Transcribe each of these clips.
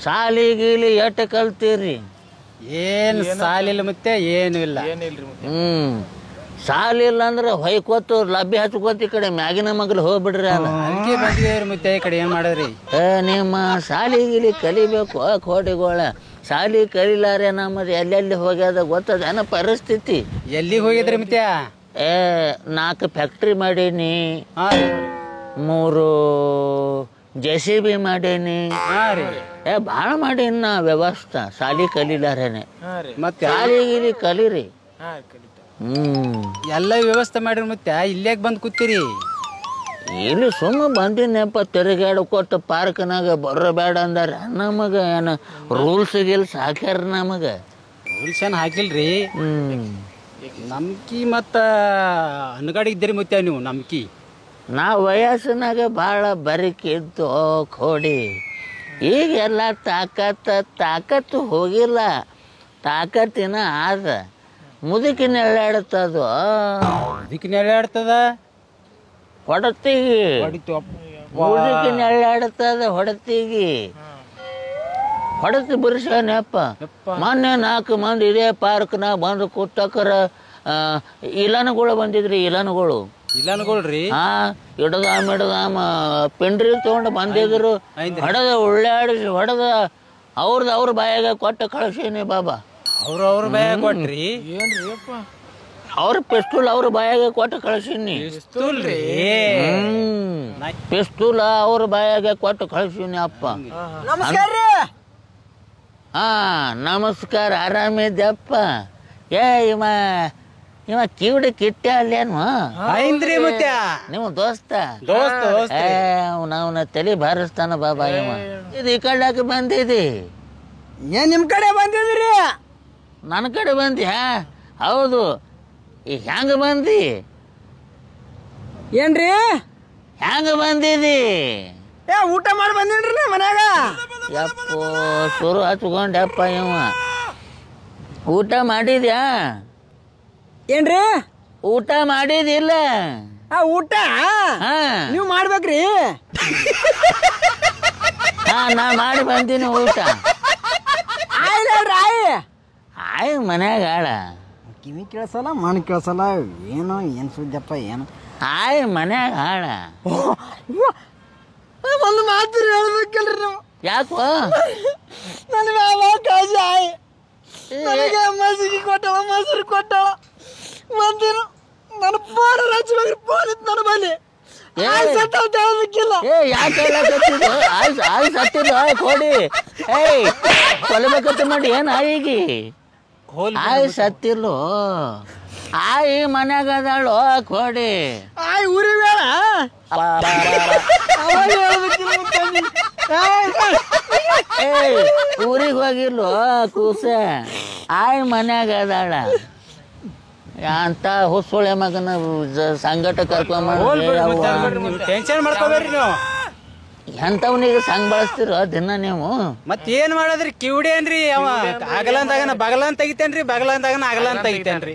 ಸಾಲಿ ಗೀಲಿ ಎಟ್ಟು ಕಲ್ತೀರಿ? ಏನು ಸಾಲಿಲ್ಲ ಮತ್ತೆ ಏನು ಇಲ್ಲ. ಸಾಲಿ ಇಲ್ಲ ಅಂದ್ರೆ ಹೊಯ್ಕೋತು ಲಬ್ಬಿ ಹಚ್ಕೋತ ಈ ಕಡೆ ಮ್ಯಾಗಿನ ಮಗಲು ಹೋಗ್ಬಿಡ್ರಿ. ಅದಕ್ಕೆ ಬಂದಿದ್ದೇವ್ರಿ ಮತ್ತೆ ಈ ಕಡೆ ಏನು ಮಾಡಿದ್ರಿ? ನಿಮ್ಮ ಸಾಲಿ ಗೀಲಿ ಕಲಿಬೇಕು ಕೋಟಿಗೋಳ. ಸಾಲಿ ಕಲಿಲಾರೆ ನಮ್ಮದು ಎಲ್ಲೆಲ್ಲಿ ಹೋಗ್ಯದ ಗೊತ್ತದೇನ ಪರಿಸ್ಥಿತಿ? ಎಲ್ಲಿಗೆ ಹೋಗಿದ್ರಿ ಮತ್ತೆ? 4 ಫ್ಯಾಕ್ಟ್ರಿ ಮಾಡೀನಿ, 3 JCB ಮಾಡೀನಿ, ಭಾಳ ಮಾಡೀನಿ ನಾ ವ್ಯವಸ್ಥೆ. ಸಾಲಿ ಕಲಿಲಾರೇನೆ ಮತ್ತೆ ಸಾಲಿ ಗೀಲಿ ಕಲೀರಿ. ಎಲ್ಲ ವ್ಯವಸ್ಥೆ ಮಾಡಿರಿ ಮತ್ತೆ ಇಲ್ಲೇಕ್ ಬಂದು ಕೂತೀರಿ? ಇಲ್ಲಿ ಸುಮ್ಮ ಬಂದಿನಪ್ಪ, ತಿರುಗಾಡ್ಕೊಟ್ಟು ಪಾರ್ಕ್ನಾಗ ಬರಬೇಡ ಅಂದಾರ ನಮಗ. ಏನು ರೂಲ್ಸ್ ಗೀಲ್ಸ್ ಹಾಕ್ಯಾರ ನಮಗ? ರೂಲ್ಸ್ ಏನು ಹಾಕಿಲ್ರಿ. ನಮ್ಕಿ ಮತ್ತು ಅನ್ಗಾಡಿ ಇದ್ದೀರಿ ಮತ್ತೆ ನೀವು ನಮ್ಕಿ. ನಾ ವಯಸ್ಸಿನಾಗ ಭಾಳ ಬರಿಕಿದ್ದು ಕೋಡಿ. ಈಗೆಲ್ಲ ತಾಕತ್ತು ಹೋಗಿಲ್ಲ, ತಾಕತ್ತಿನ ಆದ. ಮುದುಕಿನ ಎಳ್ಳಾಡ್ತದ, ಮುದುಕಿನ ಎಳ್ಳಾಡ್ತದ, ಹೊಡತಿಗಿ ಮುದುಕಿನ ಎಳ್ಳಾಡ್ತದ, ಹೊಡತಿ ಬಿರ್ಸನಪ್ಪ. ಮೊನ್ನೆ 4 ಮಂದಿ ಇದೇ ಪಾರ್ಕ್ನಾಗ ಬಂದು ಕೂತಕರ ಇಲನ್ಗಳು ಬಂದಿದ್ರಿ. ಇಲನ್ಗಳು ರೀ ಹಿಡ್ದಾಮ ಪಿಂಡ್ರಿ ತಗೊಂಡು ಬಂದಿದ್ರು. ಹೊಡೆದ ಅವ್ರ ಬಾಯಾಗ ಕೊಟ್ಟು ಕಳ್ಸೀನಿ ಬಾಬಾ. ಅವ್ರ ಬಾಯಾಗ ಕೊಟ್ರಿ? ಅವ್ರ ಪಿಸ್ತೂಲ್ ಅವ್ರ ಬಾಯಾಗ ಕೊಟ್ಟು ಕಳ್ಸೀನಿ. ಪಿಸ್ತೂಲ್ ಅವ್ರ ಬಾಯಾಗ ಕೊಟ್ಟು ಕಳ್ಸೀನಿ ಅಪ್ಪ. ನಮಸ್ಕಾರ, ಆರಾಮಿದ್ದಪ್ಪ? ಇವ ಕಿವಿಡಿ ಕಿಟ್ಟೆ ಅಲ್ಲೇನು? ನೀವು ದೋಸ್ತ? ಅವನ ತಲೆ ಬಾರಿಸ್ತಾನ ಬಾಬಾ. ಇವ ಇದು ಈ ಕಡೆಗೆ ಬಂದಿದಿ? ಏನ್ ನಿಮ್ ಕಡೆ ಬಂದಿದ್ರಿ? ನನ್ನ ಕಡೆ ಬಂದ್ಯಾ? ಹೌದು. ಈ ಹೆಂಗ ಬಂದಿ? ಏನ್ರಿ ಹೆಂಗ ಬಂದಿದಿ? ಊಟ ಮಾಡಿ ಬಂದಿನ್ರಿ ಮನ್ಯಾಗ. ಯಪ್ಪೋ ಸುರು ಹಚ್ಕೊಂಡಪ್ಪ ಇವ. ಊಟ ಮಾಡಿದ್ಯಾ? ಏನ್ರಿ ಊಟ ಮಾಡಿದಿಲ್ಲ? ಊಟ ನೀವ್ ಮಾಡ್ಬೇಕ್ರಿ. ನಾ ಮಾಡಿ ಬಂದೀನಿ ಊಟ. ಆಯ್ ಮನ್ಯಾಗ ಆಳ ಕಿವಿ ಕೇಳ್ಸಲ್ಲ, ಮಣ್ಣು ಕೇಳ್ಸಲ್ಲ. ಏನ್ ಸುದ್ದಪ್ಪ ಏನು? ಆಯ್ ಮನ್ಯಾಗ ಆಳ. ಒಂದು ಮಾತು ಹೇಳ್ಬೇಕಲ್ರಿ ನೀವು. ಯಾಕೋ? ನನಗೆ ಕಾಜಿ ಆಯ್ ನನಗೆ ಮಸಿಗೆ ಕೊಟ್ಟವ, ಮೊಸರು ಕೊಟ್ಟವ. ಒಂದಿನ ನನ್ನ ಫೋನ್ ಹಚ್ಚಬೇಕ್ರಿ. ಫೋನ್ ಇತ್ತು ನನ್ನ ಬಳಿ. ಕೊಡಿ ಕೊಲ್ಬೇಕತ್ತ ಮಾಡಿ ಏನ್ ಆಯಿಗಿ? ಆಯ್ ಸತ್ತಿಲ್ಲೋ. ಆಯಿ ಮನ್ಯಾಗ ಅದಾಳು ಕೊಡಿ. ಆಯ್ ಊರಿ ಬೇಡ ಊರಿಗೆ ಹೋಗಿಲ್ಲೋ ಕೂಸ. ಆಯ್ ಮನ್ಯಾಗ ಅದಾಳ. ಅಂತ ಹುಸುಳೆ ಮಗನ ಸಂಗಟ ಟೆನ್ಷನ್ ಮಾಡ್ಕೋಬೇಡ್ರಿ ನೀವು. ಎಂತವನಿಗೆ ಸಂಗ್ ಬಳಸ್ತಿರೋ ದಿನ ನೀವು? ಮತ್ತೇನ್ ಮಾಡೋದ್ರಿ? ಕಿವಿಡೇನ್ರಿ ಅವ. ಆಗಲಂದಾಗನ ಬಗಲನ್ ತೆಗಿತೇನ್ರಿ, ಬಗಲಂದಾಗನ ಆಗಲನ್ ತೆಗಿತೇನ್ರಿ.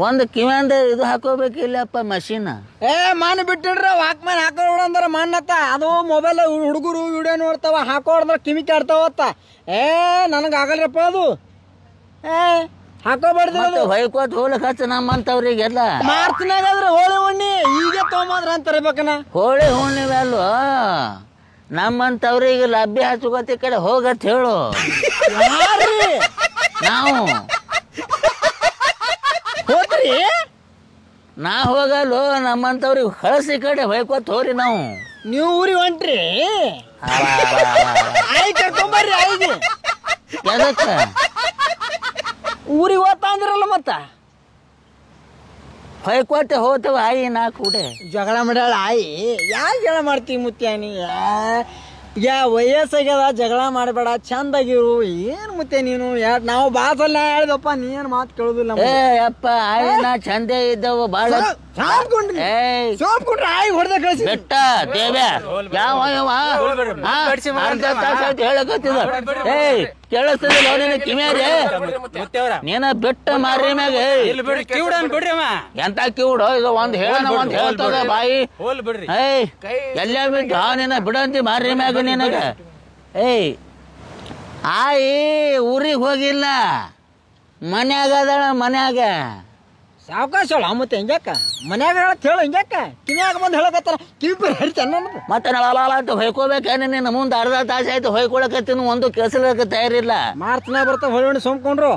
ಒಂದು ಕಿವಿಂದ ಇದು ಹಾಕೋಬೇಕಿಲ್ಲಪ್ಪ ಮಷೀನ್. ಮಾನ್ ಬಿಟ್ಟಿಡ್ರಿ. ವಾಕ್ಮ್ಯಾನ್ ಹಾಕೋಡ್ ಅಂದ್ರ ಮಣ್ಣತ್ತ. ಅದು ಮೊಬೈಲ್ ಹುಡುಗರು ವಿಡಿಯೋ ನೋಡ್ತಾವ, ಹಾಕೋಡ್ದ್ರ ಕಿವಿ ಕಾಡ್ತಾವತ್ತ. ನನಗ ಆಗಲ್ರಪ್ಪ ಅದು. ಹಾಕೋಬಾರ್ದು. ಹೊಯ್ಕೋತ್ ಹೋಗ್ಲಿಕ್ ಹಚ್ಚ ನಮ್ಮಂತವ್ರಿಗೆಲ್ಲ. ಮಾರ್ಚ್ನಾಗಾದ್ರೆ ಹೋಳಿ ಹುಣ್ಣಿ ಈಗ ತೊಗೊಂಬಂದ್ರ ಅಂತ ತರಬೇಕನ. ಹೋಳಿ ಹುಣ್ಣಿವೆ ಅಲ್ವ? ನಮ್ಮಂತವ್ರಿಗೆ ಲಬ್ಬಿ ಹಚ್ಕೋತಿ ಕಡೆ ಹೋಗತ್ ಹೇಳು. ನಾವು ಹೋಗ್ರಿ. ನಾ ಹೋಗಲ್ವ? ನಮ್ಮಂತವ್ರಿಗೆ ಕಳಸಿ ಕಡೆ ಹೊಯ್ಕೋತ್ ಹೋರಿ ನಾವು. ನೀವು ಊರಿಗೆ ಹೊಂಟ್ರಿ? ಆಯ್ ಕರ್ಕೊಂಬರ್ರಿ. ಆಯ್ಗೆ ಎದಕ್ಕ ಊರಿಗೆ ಹೋಗ್ತಾ ಅಂದ್ರಲ್ಲ ಮತ್ತ ಹೊಯ್ಕೋತೆ ಹೋತವ. ಆಯಿ ನಾ ಕೂಡೆ ಜಗಳ ಮಾಡ್ಯಾಳ ಆಯಿ. ಯಾಕೆ ಜಗಳ ಮಾಡ್ತೀವಿ ಮುತ್ಯಾನಿ? ವಯಸ್ಸಾಗ್ಯದ, ಜಗಳ ಮಾಡಬೇಡ, ಚಂದಾಗಿರು. ಏನ್ ಮುತ್ತೆ ನೀನು? ನಾವು ಬಾಸಲ್ಲ ಹೇಳ್ದಪ್ಪ, ನೀನ್ ಮಾತು ಕೇಳುದಿಲ್ಲ. ಅಪ್ಪ ಆಯಿ ನಾ ಚಂದೇ ಇದ್ದವು ಬಾಳ. ಆಯಿ ಹೊಡೆದ ಕಳಿಸಿ ಬೆಟ್ಟ ದೇವ್ಯ ಯಾವ ಹೇಳಕತ್ತಿದ. ಕೇಳಿಸ್ತದಿಲ್ಲ ನಿನ್ನ ಕಿಮ್ಯಾರಿ? ನೀನ ಬಿಟ್ಟ ಮಾರಿ ಮ್ಯಾಗ ಎಂತ ಕಿವುಡು ಇದು? ಒಂದ್ ಹೇಳನ ಒಂದ್ ಹೇಳ್ತದ ಬಾಯಿ. ಎಲ್ಲ ಬಿದ್ದ ನಿನ್ನ ಬಿಡಂತಿ ಮಾರಿ ಮ್ಯಾಗ ನಿನಗ. ಏಯ್ ಆಯಿ ಊರಿಗೆ ಹೋಗಿಲ್ಲ, ಮನ್ಯಾಗ ಅದಾಳ ಮನ್ಯಾಗ. ಸಾವಕಾಶ ಹೇಳ ಮತ್ತೆ ಹಿಂಗ್ಯಾಕ ಮನ್ಯಾಗ ಹೇಳ ಹಿಂಗ್ಯಾಕ ಕಿವಿಯಾಗ ಬಂದು ಹೇಳಕತ್ತಾರ ಕಿವಿ ಬೇರೆ ಹರಿತಾನ ನಮ್ದು. ಮತ್ತೆ ಅಂತ ಹೊಯ್ಕೋಬೇಕೇನೆ ನಿನ್ನ ಮುಂದೆ ಅರ್ಧ ತಾಸು ಆಯ್ತು ಹೊಯ್ಕೊಳಕತ್ತೀನಿ, ಒಂದು ಕೆಸಲಕ್ಕೆ ತಯಾರಿಲ್ಲ. ಮಾರ್ಚ್ನಾಗ ಬರ್ತಾವ ಹೊಳ್ಳಿ ಸೋಮ್ಕೊಂಡ್ರು.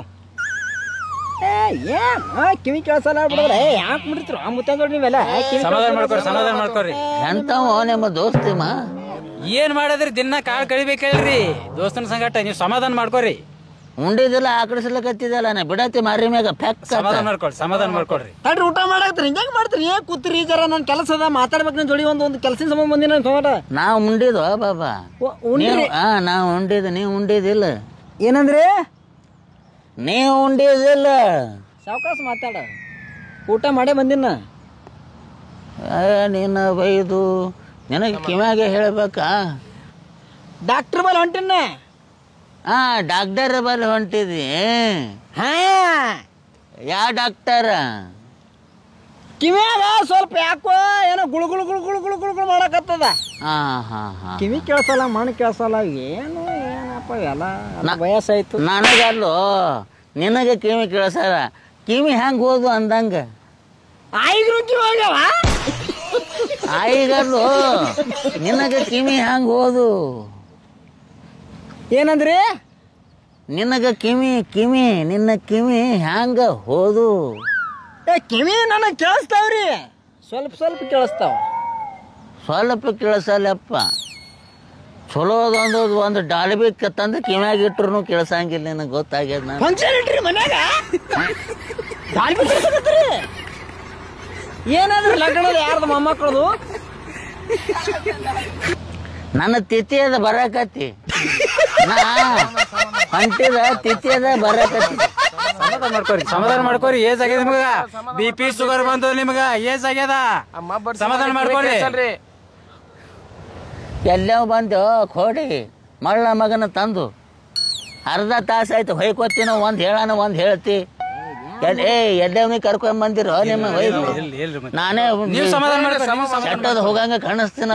ಕಿವಿ ಕೇಳಿಸಲ್ಲ ಬಿಡೋಲ್ಲ. ಯಾಕೆ ಮುಡಿತ್ರು ಆ ಮುತ್ತಂದೋಡಿ ನೀವೆಲ್ಲ ಸಮಾಧಾನ ಮಾಡ್ಕೊರಿ. ಎಂತವ ನಿಮ್ಮ ದೋಸ್ತಿಮ ಏನ್ ಮಾಡದ್ರಿ? ದಿನ ಕಾಳು ಕಳಿಬೇಕು ಹೇಳ್ರಿ ದೋಸ್ತನ ಸಂಗಟ. ನೀವು ಸಮಾಧಾನ ಮಾಡ್ಕೊರಿ. ಉಂಡಿದಿಲ್ಲ ಆಕಡಿಸ್ಲಕತ್ತಿದಲ್ಲ ನಾ ಬಿಡತಿ ಮಾರಿ ಮ್ಯಾಗ ಫೆಕ್. ಸಮಾಧಾನ ಮಾಡ್ಕೊಡ್ರಿ. ತಡ್ರಿ ಊಟ ಮಾಡಾಕ್ತೀರಿ ಹಿಂಗ್ಯಾಕೆ ಮಾಡ್ತೀರಿ? ಏನ್ ಕೂತ್ರಿ ಜರ ನನ್ನ ಕೆಲಸ ಅದ ಮಾತಾಡ್ಬೇಕು. ನನ್ನ ಜೋಡಿ ಒಂದು ಕೆಲಸದ ಸಂಬಂಧ ಬಂದಿನ ಸೋಟ. ನಾವು ಉಂಡಿದ್ವ ಬಾಬಾ? ನಾವು ಉಂಡಿದ್, ನೀವು ಉಂಡಿದಿಲ್ಲ. ಏನಂದ್ರಿ? ನೀವು ಉಂಡಿದಿಲ್ಲ. ಸಾವಕಾಶ ಮಾತಾಡ. ಊಟ ಮಾಡೇ ಬಂದಿನ. ನಿನ್ನ ಬೈದು ನಿನಗೆ ಕಿವ್ಯಾಗೆ ಹೇಳ್ಬೇಕಾ? ಡಾಕ್ಟರ್ ಬಲ್ ಹೊಂಟಿನ. ಡಾಕ್ಟರ್ ಬಲ್ ಹೊಂಟಿದಿ? ಯಾವ ಡಾಕ್ಟರ್? ಕಿವಿಯಾಗ ಸ್ವಲ್ಪ ಯಾಕೋ ಏನೋ ಗುಳು ಗುಳು ಗುಳು ಗುಳು ಗುಳು ಗುಳು ಗುಳು ಮಾಡಕತ್ತದ. ಕಿವಿ ಕೇಳ್ಸಲ್ಲ, ಮಣ್ಣು ಕೇಳ್ಸಲ್ಲ. ಏನಪ್ಪ ಎಲ್ಲ ವಯಸ್ಸಾಯ್ತು ನನಗಲ್ಲೋ, ನಿನಗೆ ಕಿವಿ ಕೇಳ್ಸಲ್ಲ. ಕಿವಿ ಹೆಂಗೆ ಹೋದು ಅಂದಂಗ ಆಯ್ತು ಕಿವಿಯಾಗವ. ಆಯಿಗಲ್ಲೋ, ನಿನಗೆ ಕಿವಿ ಹೆಂಗೆ ಹೋದು? ಏನಂದ್ರಿ? ನಿನಗ ಕಿವಿ ನಿನ್ನ ಕಿವಿ ಹ್ಯಾಂಗ ಹೋದು? ಕಿವಿ ನನಗೆ ಕೇಳಿಸ್ತಾವ್ರಿ, ಸ್ವಲ್ಪ ಸ್ವಲ್ಪ ಕೇಳಿಸ್ತಾವ. ಸ್ವಲ್ಪ ಕೇಳಿಸಲ್ಲಪ್ಪ. ಚಲೋದೊಂದು ಒಂದು ಡಾಲ್ಬಿ ತಂದು ಕಿವ್ಯಾಗ ಇಟ್ರು ಕೇಳಿಸಂಗಿಲ್ಲ. ನಿನಗೆ ಗೊತ್ತಾಗ್ಯದ. ನಾನು ಫಂಕ್ಷನ್ ಇಟ್ರಿ ಮನ್ಯಾಗ ಏನಾದ್ರೂ ಲಗ್ನದ ಯಾರ್ದು ಮೊಮ್ಮಕ್ಕಳದು? ನನ್ನ ತಿಥಿ ಅದ ಬರಕತ್ತಿ, ನಾ ಹೊಂಟಿದ ತಿಥಿ ಅದ ಬರಕತ್ತಿ. ಸಮಾಧಾನ ಮಾಡ್ಕೋರಿ. ಏಜ್ ಆಗ್ಯದ ನಿಮಗ, BP ಶುಗರ್ ಬಂತು ನಿಮಗ, ಏಜ್ ಆಗ್ಯದ. ಸಮಾಧಾನ ಮಾಡ್ಕೋರಿ. ಎಲ್ಲವ ಬಂದು ಕೋಡಿ ಮಳ್ಳ ಮಗನ ತಂದು ಅರ್ಧ ತಾಸಾಯ್ತು ಹೊಯ್ಕೋತಿನೋ. ಒಂದು ಹೇಳಾನ ಒಂದು ಹೇಳ್ತಿ. ಎಲ್ಲವನಿ ಕರ್ಕೊಂಡ್ ಬಂದಿರೋ ನಿಮ್ಮ ವೈಫ್? ನಾನೇ ಚಟ್ಟದ ಹೋಗಂಗ ಕಾಣಿಸ್ತೀನ.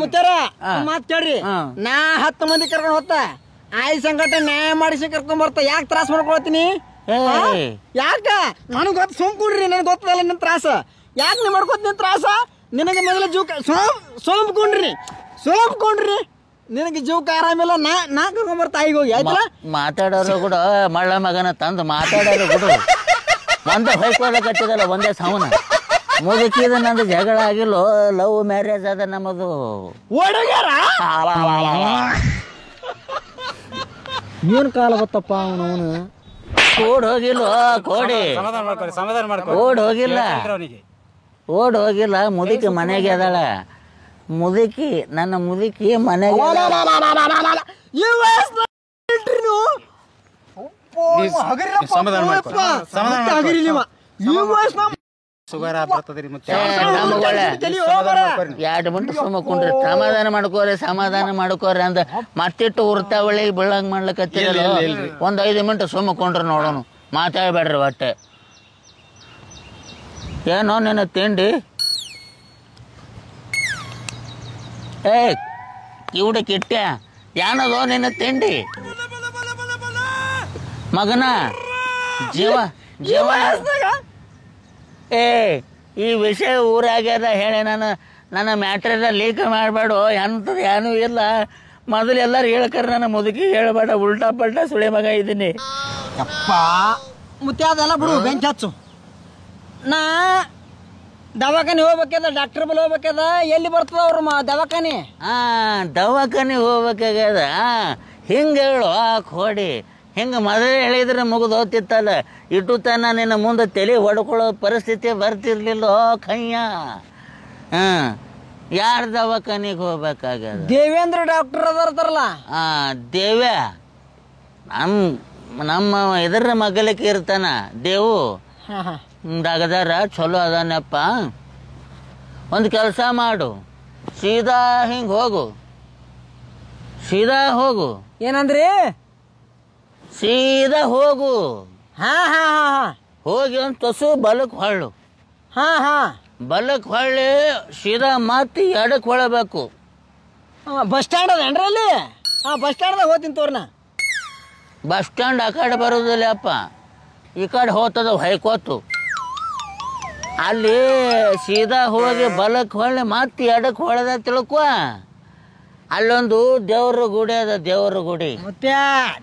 ಮುತ್ತಾರ ಮಾತ್ ಕೇಳ್ರಿ. ನಾ 10 ಮಂದಿ ಕರ್ಕೊಂಡ್ ಹೋಗ್ತ ಆಯ್ ಸಂಕಟ ನ್ಯಾಯ ಮಾಡಿಸಿ ಕರ್ಕೊಂಡ್ ಬರ್ತ. ಯಾಕೆ ತ್ರಾಸ ಮಾಡ್ಕೊಳತೀನಿ? ಯಾಕ? ನನಗ್ ಗೊತ್ತ. ಸೋಮ್ಕೊಡ್ರಿ, ನನ್ಗೆ ಗೊತ್ತದಲ್ಲ ನಿನ್ ತ್ರಾಸ. ಯಾಕೆ ನೀ ಮಾಡ್ಕೋತೀನಿ ತ್ರಾಸ? ನಿನಗೆ ಮೊದಲ ಜೀವಕ ಸೋಮ್ಕೊಂಡ್ರಿ ನಿನಗೆ ಜೀವಕ್ಕೆ ಆರಾಮಿಲ್ಲ. ನಾ ಕರ್ಕೊಂಡ್ ಬರ್ತಾ ಈಗ ಹೋಗಿ ಆಯ್ತಲ್ಲ. ಮಾತಾಡೋರು ಕೂಡ ಮಳ್ಳ ಮಗನ ತಂದು ಮಾತಾಡೋರು ಕೂಡ ಒಂದೇ ಹೊಯ್ಕೋದಕತ್ತಿದಲ್ಲ, ಒಂದೇ ಸವನ ಮುದುಕಿದ. ನಂದು ಜಗಳ ಆಗಿಲ್ಲೋ, ಲವ್ ಮ್ಯಾರೇಜ್ ಅದ ನಮ್ಮದು. ಏನ್ ಕಾಲ ಬತ್ತಪ್ಪ ಅವನು. ಓಡ್ ಹೋಗಿಲ್ಲ ಕೋಡಿ, ಓಡ್ ಹೋಗಿಲ್ಲ, ಓಡ್ ಹೋಗಿಲ್ಲ. ಮುದುಕಿ ಮನೆಗೆ ಅದಾಳ. ಮುದುಕಿ, ನನ್ನ ಮುದುಕಿ ಮನೆಗೆ. ಎರಡು ಮಿನಿಟ್ ಸುಮ್ಮಕೊಂಡ್ರಿ, ಸಮಾಧಾನ ಮಾಡ್ಕೋರಿ ಅಂದ ಮತ್ತಿಟ್ಟು ಉರ್ತಾವಳಿಗೆ ಬೀಳಂಗ್ ಮಾಡ್ಲಿಕ್ಕತ್ತಿರಲ್ಲ. ಒಂದ್ 5 ಮಿನಿಟ್ ಸುಮ್ಮಕೊಂಡ್ರಿ ನೋಡೋಣ, ಮಾತಾಡ್ಬೇಡ್ರಿ ಒಟ್ಟೆ. ಏನೋ ನಿನ್ನ ತಿಂಡಿ? ಕಿವುಡ ಕಿಟ್ಟ್ಯ, ಏನದೋ ನಿನ್ನ ತಿಂಡಿ ಮಗನ? ಜೀವ ಈ ವಿಷಯ ಊರಾಗ್ಯದ ಹೇಳಿ ನನ್ನ ಮ್ಯಾಟ್ರೆಲ್ಲ ಲೀಕ್ ಮಾಡಬೇಡ. ಎಂಥದ್ದು ಏನೂ ಇಲ್ಲ. ಮೊದಲು ಎಲ್ಲರೂ ಹೇಳ್ಕರ, ನನ್ನ ಮುದುಕಿ ಹೇಳ್ಬೇಡ. ಉಲ್ಟಾ ಪಲ್ಟಾ ಸುಳಿ ಮಗ ಇದ್ದೀನಿ. ಅಪ್ಪ ಮುತ್ತೆ ಅದೆಲ್ಲ ಬಿಡು, ಬೆಂಕಿ ಹಚ್ಚು. ನಾ ದವಾಖಾನೆ ಹೋಗ್ಬೇಕದ, ಡಾಕ್ಟರ್ ಬಲ್ ಹೋಗ್ಬೇಕದ. ಎಲ್ಲಿ ಬರ್ತದ ಅವ್ರ ದವಾಖಾನೆ? ದವಾಖಾನೆ ಹೋಗ್ಬೇಕಾಗ್ಯದ. ಹಿಂಗೆ ಹೇಳು ಕೋಡಿ. ಹಿಂಗೆ ಮೊದಲೇ ಹೇಳಿದ್ರೆ ಮುಗಿದು ಹೋಗ್ತಿತ್ತಲ್ಲ. ಇಟ್ಟು ತನ ನಿನ್ನ ಮುಂದೆ ತಲೆ ಹೊಡ್ಕೊಳ್ಳೋ ಪರಿಸ್ಥಿತಿ ಬರ್ತಿರ್ಲಿಲ್ಲ ಕಯ್ಯ. ಯಾರ ದವಾಖಾನಿಗೆ ಹೋಗ್ಬೇಕಾಗ್ಯದ? ದೇವೇಂದ್ರ ಡಾಕ್ಟರ್ ಅದಾರಲ್ಲ. ದೇವ್ಯ ನಮ್ಮ ಇದರ ಮಗಲಿಕ್ಕೆ ಇರ್ತಾನ ದೇವು. ಡಗದಾರ ಚಲೋ ಅದಾನಪ್ಪ. ಒಂದು ಕೆಲಸ ಮಾಡು, ಸೀದಾ ಹಿಂಗೆ ಹೋಗು. ಏನಂದ್ರಿ? ಸೀದಾ ಹೋಗು. ಹಾ ಹಾ ಹಾ ಹೋಗಿ ಒಂದು ತುಸು ಬಲಕ್ಕೆ ಹೊಳ್ಳು. ಹಾ ಹಾ ಬಲಕ್ಕೆ ಹೊಳ್ಳಿ ಸೀದಾ ಮತ್ತೆ ಎಡಕ್ಕೆ ಹೊಳಬೇಕು. ಬಸ್ ಸ್ಟ್ಯಾಂಡ್ ಅದೇನ್ರಿ ಅಲ್ಲಿ? ಹಾ ಬಸ್ ಸ್ಟ್ಯಾಂಡ್ದಾಗ ಹೋಗ್ತೀನಿ ತೋರ್ನ. ಬಸ್ ಸ್ಟ್ಯಾಂಡ್ ಆ ಕಡೆ ಬರೋದಿಲ್ಲ ಅಪ್ಪ, ಈ ಕಡೆ ಹೋಗ್ತದ ಹೊಯ್ಕೋತು. ಅಲ್ಲಿ ಸೀದಾ ಹೋಗಿ ಬಲಕ್ಕೆ ಹೊಳ್ಳಿ ಮತ್ತೆ ಎಡಕ್ಕೆ ಹೊಳೆದ ತಿಳ್ಕೊ, ಅಲ್ಲೊಂದು ದೇವ್ರ ಗುಡಿ ಅದ, ದೇವ್ರ ಗುಡಿ. ಮತ್ತೆ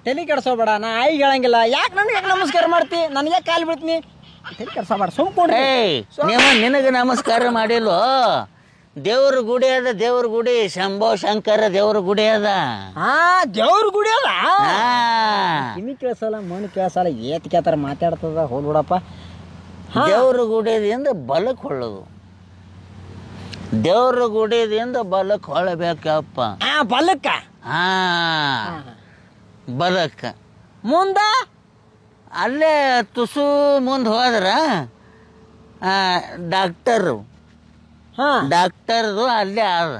ತಲೆ ಕೆಡ್ಸೋಬೇಡ, ನಾ ಆಯಿಗೆ ಹೇಳಂಗಿಲ್ಲ. ಯಾಕೆ ನನಗೆ ಯಾಕೆ ನಮಸ್ಕಾರ ಮಾಡ್ತಿ? ನನಗೆ ಕಾಲು ಬೀಳ್ತೀನಿ. ತಲೆ ಕೆಡ್ಸೋಬೇಡ, ಸುಮ್ಕೊಂಡ್ರಿ. ನಿನಗೆ ನಮಸ್ಕಾರ ಮಾಡಿಲ್ವೋ? ದೇವ್ರ ಗುಡಿ ಅದ, ದೇವ್ರ ಗುಡಿ, ಶಂಭೋ ಶಂಕರ ದೇವ್ರ ಗುಡಿ ಅದ. ಹಾ ದೇವ್ರ ಗುಡಿ ಅದ. ಹಾ ಕಿವಿ ಕೇಳ್ಸಲ್ಲ, ಮಣ್ಣು ಕೇಳ್ಸಲ್ಲ, ಏತ್ ಕೇಳ್ತಾರ ಮಾತಾಡ್ತದ. ಹೋಗ್ಬಿಡಪ್ಪ. ದೇವ್ರ ಗುಡಿದಿಂದ ಬಲಕ್ಕೆ ಹೊಳ್ಳೋದು, ದೇವ್ರ ಗುಡಿದಿಂದ ಬಲಕ್ಕೆ ಹೊಳಬೇಕಪ್ಪ. ಬಲಕ್ಕ? ಹಾ ಬಲಕ್ಕ. ಮುಂದ ಅಲ್ಲೇ ತುಸು ಮುಂದೆ ಹೋದ್ರ ಡಾಕ್ಟರು, ಡಾಕ್ಟರ್ದು ಅಲ್ಲೇ ಅದ.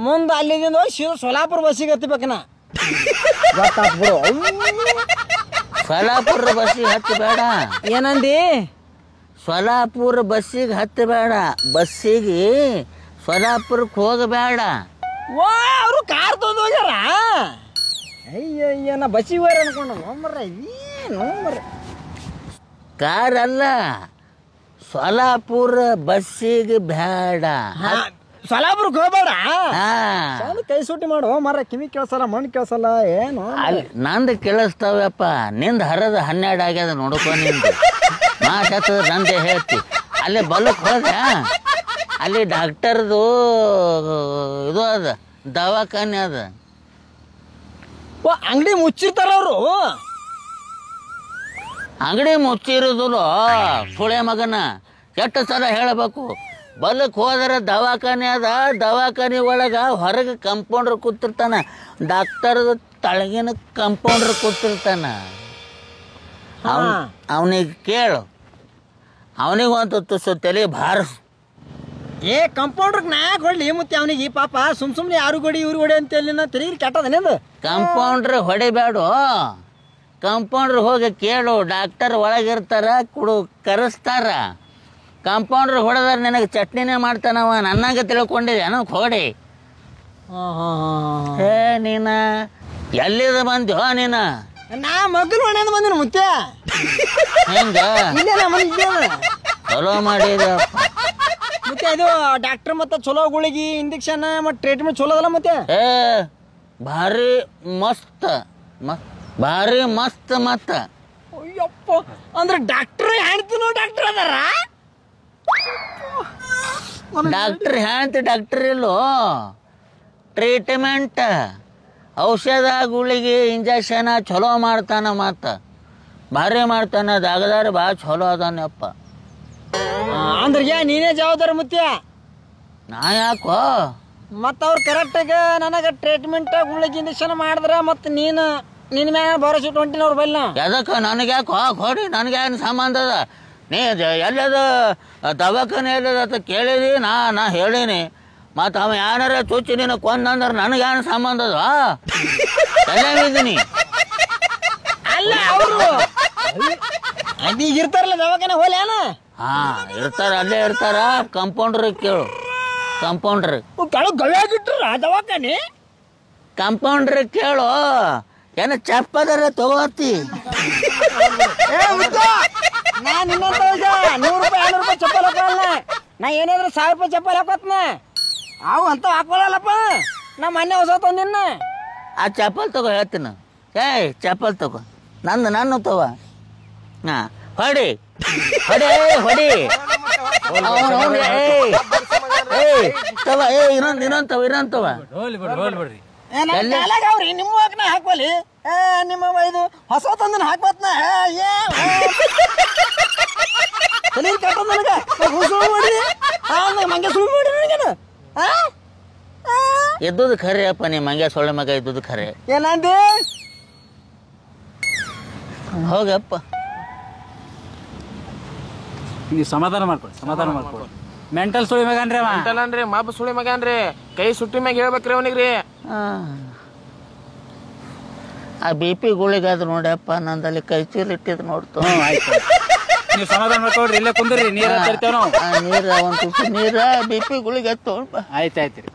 ಮುಂದೆ ಅಲ್ಲಿಂದ ಹೋಗಿ ಸೀದಾ ಸೋಲಾಪುರ ಬಸ್ಸಿಗೆ ಹತ್ತಬೇಕನ. ಗೊತ್ತಾತ್ ಬಿಡು. ಸೋಲಾಪುರ ಬಸ್ಸಿಗೆ ಹತ್ತಬೇಡ. ಏನಂದಿ? ಸೋಲಾಪುರ ಬಸ್ಸಿಗೆ ಹತ್ತಬೇಡ, ಬಸ್ಸಿಗೆ ಸೋಲಾಪುರಕ್ಕೆ ಹೋಗಬೇಡ. ವಾ ಅವರು ಕಾರ್ ತೊಗೊಂಡು ಹೋಗ್ಯಾರ. ಅಯ್ಯಯ್ಯ, ನಾ ಬಸ್ಸಿಗೆ ಹೋಗ್ಯಾರ ಅನ್ಕೊಂಡು. ನೋಡ್ಮರ್ರ ಏನು ಮರ್ರ, ಕಾರ್ ಅಲ್ಲ, ಸೋಲಾಪುರ ಬಸ್ಸಿಗೆ ಬೇಡ. ಸೋಲಾಪುರಕ್ಕೆ ಹೋಗ್ಬೇಡ. ಹಾ ಕೈ ಸೂಟಿ ಮಾಡು ಮರ. ಕಿವಿ ಕೇಳ್ಸಲ್ಲ, ಮಣ್ಣು ಕೇಳ್ಸಲ್ಲ. ಏನು ಅಲ್ಲಿ ನಂದು ಕೇಳಿಸ್ತಾವಪ್ಪ, ನಿಂದ ಹರದ 12 ಆಗ್ಯದ ನೋಡ್ಕೊ. ನಿಂದು ಮಾತಾಡ್ತದ ನಂದೇ ಹೇಳ್ತಿ. ಅಲ್ಲಿ ಬಲಕ್ಕೆ ಹೋದ, ಅಲ್ಲಿ ಡಾಕ್ಟರ್ದು ಇದು ಅದ, ದವಾಖಾನೆ ಅದ. ಅಂಗಡಿ ಮುಚ್ಚಿರ್ತಾರ ಅವರು. ಅಂಗಡಿ ಮುಚ್ಚಿರೋದಿಲ್ಲ ಸುಳೆ ಮಗನ. ಎಷ್ಟು ಸಲ ಹೇಳಬೇಕು? ಬಲಕ್ಕೆ ಹೋದರೆ ದವಾಖಾನೆ ಅದ, ದವಾಖಾನೆ ಒಳಗೆ ಹೊರಗೆ ಕಂಪೌಂಡ್ರ್ ಕೂತಿರ್ತಾನ, ಡಾಕ್ಟರ್ದು ತಳಗಿನ ಕಂಪೌಂಡ್ರ್ ಕೂತಿರ್ತಾನ. ಅವನಿಗೆ ಕೇಳು, ಅವನಿಗೆ ಒಂದು ತುಸು ತಲೆ ಬಾರಿಸು. ಏ ಕಂಪೌಂಡ್ರಿಗೆ ನಾ ಕೊಡ್ಲಿ ಮತ್ತೆ ಅವನಿಗೆ? ಪಾಪ ಸುಮ್ಮನೆ ಯಾರು ಕೊಡಿ ಇವ್ರು ಕೊಡಿ ಅಂತ ಹೇಳಿ ನಾ ತಿರುಗಿ ಕೆಟ್ಟದನೇದು. ಕಂಪೌಂಡ್ರ್ ಹೊಡಿಬೇಡು, ಕಂಪೌಂಡ್ರ್ ಹೋಗಿ ಕೇಳು. ಡಾಕ್ಟರ್ ಒಳಗಿರ್ತಾರ, ಕರೆಸ್ತಾರ. ಕಂಪೌಂಡ್ರ್ ಹೊಡೆದ್ರೆ ನಿನಗೆ ಚಟ್ನಿನೇ ಮಾಡ್ತಾನವ. ನನ್ನಾಗ ತಿಳ್ಕೊಂಡಿದ್ದೆ ಅನ್ನೋಕೆ ಹೊಡಿ. ಹೇ ನೀನ ಎಲ್ಲಿದ ಬಂದ್ಯೋ ನೀನ? ನಾ ಮಗಲು ಮನೆಯಿಂದ ಬಂದಿನ ಮುತ್ತೆ. ಹೆಂಗ ಚಲೋ ಮಾಡಿದ ಮತ್ತೆ ಇದು ಡಾಕ್ಟರ್ ಮತ್ತೆ ಚಲೋ ಗುಳಿಗಿ ಇಂಜೆಕ್ಷನ್ ಮತ್ತೆ ಟ್ರೀಟ್ಮೆಂಟ್ ಚಲೋ ಅದಲ್ಲ ಮತ್ತೆ. ಏ ಭಾರಿ ಮಸ್ತ್, ಭಾರಿ ಮಸ್ತ್. ಮತ್ತ ಅಯ್ಯಪ್ಪ, ಅಂದ್ರೆ ಡಾಕ್ಟರ್ ಹೇಳ್ತೀನೋ ಡಾಕ್ಟರ್ ಅದಾರ? ಡಾಕ್ಟರ್ ಹೇಳ್ತಿ ಡಾಕ್ಟರ್ ಇಲ್ಲೋ, ಟ್ರೀಟ್ಮೆಂಟ್, ಔಷಧ, ಗುಳಿಗೆ, ಇಂಜೆಕ್ಷನ್ ಚಲೋ ಮಾಡ್ತಾನ. ಮತ್ತ ಭಾರಿ ಮಾಡ್ತಾನ. ಜಾಗದಾರ ಭಾಳ ಚಲೋ ಅದಾನಪ್ಪ. ಅಂದ್ರೆ ನೀನೇ ಜವಾಬ್ದಾರ ಮುತ್ಯ. ನಾ ಯಾಕೋ? ಮತ್ತು ಅವ್ರು ಕರೆಕ್ಟಾಗ ನನಗೆ ಟ್ರೀಟ್ಮೆಂಟ್ ಗುಳಿಗೆ ಇಂಜೆಕ್ಷನ್ ಮಾಡಿದ್ರೆ ಮತ್ತು ನಿನ್ನ ಮ್ಯಾಗ ಭರೋಸೆ ಹೊಂಟಿನ ಅವ್ರ ಬಲ್ಲ. ಎದಕ್ಕೆ ನನಗೆ ಯಾಕೋ ಕೊಡಿ? ನನಗೇನು ಸಂಬಂಧ ಅದ? ನೀ ಎಲ್ಲದ ದವಾಖಾನೆ ಎಲ್ಲದ ಅಂತ ಕೇಳಿದಿ, ನಾ ಹೇಳೀನಿ. ಮತ್ತು ಅವ ಯಾರ ಚುಚ್ಚಿ ನೀನು ಕೊಂದಂದ್ರೆ ನನಗೇನು ಸಂಬಂಧ ಅದ? ಎಲ್ಲೇನಿದ್ದೀನಿ? ಅಲ್ಲ ಅವರು ಅದೀಗ ಇರ್ತಾರಲ್ಲ ದವಾಖಾನೆ ಹೋಲ್ಯಾನ? ಹಾಂ ಇರ್ತಾರ, ಅಲ್ಲೇ ಇರ್ತಾರ. ಕಂಪೌಂಡ್ರಿಗೆ ಕೇಳು, ಕಂಪೌಂಡ್ರ್ ಕೆಳಗೆ ಗವ್ಯಾಗಿಟ್ರ ದವಾಖಾನೆ. ಕಂಪೌಂಡ್ರಿಗೆ ಕೇಳು, ಏನು ಚಪ್ಪದರ ತಗೋತಿ? ನಾ ನಿನ್ನಂತ 100 ರೂಪಾಯಿ 200 ರೂಪಾಯಿ ಚಪ್ಪಲ್ ಹಾಕೋಲ್ಲ. ನಾ ಏನಾದ್ರು 1000 ರೂಪಾಯಿ ಚಪ್ಪಲ್ ಹಾಕೋತ್ನ. ಅವು ಅಂತ ಹಾಕೊಳ್ಳಲ್ಲಪ್ಪ. ನಾ ಮೊನ್ನೆ ಹೊಸ ತಂದಿನ್ನ. ಆ ಚಪ್ಪಲ್ ತಗೋ, ಹೇಳ್ತೀನಿ. ಏಯ್ ಚಪ್ಪಲ್ ತಗೋ, ನನ್ನ ತಗೋ. ಹಾಂ ಹೊಡಿ ಹೊಡಿ ಹೊಡಿ. ಏಯ್ ತವ, ಇನ್ನೊಂದು ತವ. ಅವ್ರಿ ನಿಮ್ಮ ಹಾಕ್ನ ಹಾಕ್ವಲ್ಲಿ. ನಿಮ್ಮ ಇದು ಹೊಸ ತಂದಿನ ಹಾಕ್ಬತ್ನ. ಮಂಗೆ ಸುಳ್ಳು ಮಾಡಿ ನನಗೇನು ಎದ್ದುದು ಖರೆ ಅಪ್ಪ. ನಿಮ್ಮ ಮಂಗೆ ಸೊಳ್ಳೆ ಮಗ ಇದ್ದುದು ಖರೆ. ಏನಂದಿ? ಹೋಗಪ್ಪ, ನೀವು ಸಮಾಧಾನ ಮಾಡ್ಕೊಡಿ, ಸಮಾಧಾನ ಮಾಡ್ಕೊಡಿ. ಮೆಂಟಲ್ ಸುಳಿ ಮಗ ಅನ್ರಿ, ಮೆಂಟಲ್ ಅನ್ರಿ, ಮಾಪ ಸುಳಿ ಮಗ ಅನ್ರಿ. ಕೈ ಸುಟ್ಟಿ ಮ್ಯಾಗ ಹೇಳ್ಬೇಕ್ರಿ ಅವನಿಗ್ರಿ. ಆ BP ಗುಳಿಗಾದ್ರು ನೋಡ್ಯಪ್ಪ, ನಂದಲ್ಲಿ ಕೈ ಚೀಲ ಇಟ್ಟಿದ್ ನೋಡ್ತು. ನೀವು ಸಮಾಧಾನ ಮಾಡ್ಕೊಡ್ರಿ ಇಲ್ಲೇ ಕುಂದ್ರಿ ನೀರ ತರ್ತೇವ್ ನಾವು ನೀರ ಒಂದ್ ತುತ್ತು ನೀರ BP ಗುಳಿಗೆ ತಗೊಂಡ್ ಬಾ. ಆಯ್ತಾಯ್ತ್ರಿ